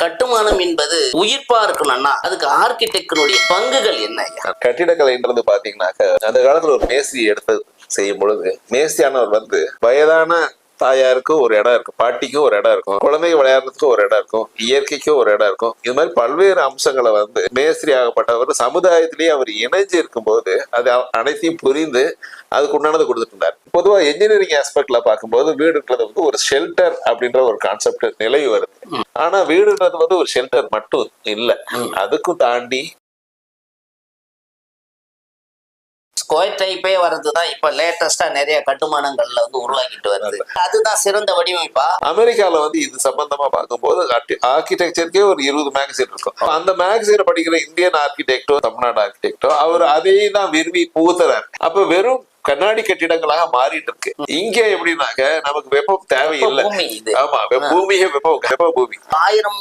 கட்டுமானம் என்பது உயிர்ப்பா இருக்கணும்னா அதுக்கு ஆர்கிடெக்டனுடைய பங்குகள் என்ன? கட்டிடக்கலைன்றது பாத்தீங்கன்னாக்க அந்த காலத்துல ஒரு மேஸ்திரி எடுத்து செய்யும் பொழுது மேஸ்திரியானவர் வயதான தாயாருக்கும் ஒரு இடம் இருக்கும், பாட்டிக்கும் ஒரு இடம் இருக்கும், குழந்தைங்க விளையாடுறதுக்கும் ஒரு இடம் இருக்கும், இயற்கைக்கும் ஒரு இடம் இருக்கும். இது மாதிரி பல்வேறு அம்சங்களை மேஸ்திரி ஆகப்பட்டவர் சமுதாயத்திலேயே அவர் இணைஞ்சு இருக்கும்போது அது அனைத்தையும் புரிந்து அதுக்கு உண்டானது கொடுத்துட்டு இருந்தார். பொதுவா என்ஜினியரிங் ஆஸ்பெக்ட்ல பார்க்கும்போது வீடுன்றது ஒரு ஷெல்டர் அப்படின்ற ஒரு கான்செப்ட் நிலவி வருது. ஆனா வீடுன்றது ஒரு ஷெல்டர் மட்டும் இல்ல, அதுக்கும் தாண்டி ஸ்கொயர் டைப்பே வர்றதுதான் இப்ப லேட்டஸ்டா நிறைய கட்டுமானங்கள்ல உருவாக்கிட்டு வருது. அதுதான் சிறந்த வடிவமைப்பா? அமெரிக்கால இது சம்பந்தமா பார்க்கும்போது ஆர்கிடெக்சருக்கே ஒரு 20 மேகசின் இருக்கும். அந்த மேகசினை படிக்கிற இந்தியன் ஆர்கிடெக்டோ தமிழ்நாடு ஆர்கிடெக்டோ அவர் அதையே தான் விரும்பி புகுத்துறாரு. அப்ப வெறும் கண்ணாடி கட்டிடங்களாக மாறிட்டு இருக்கு. இங்க எப்படின்னாக்க நமக்கு வெப்பம் தேவையில்லை. ஆமா, பூமியே வெப்ப பூமி. 1000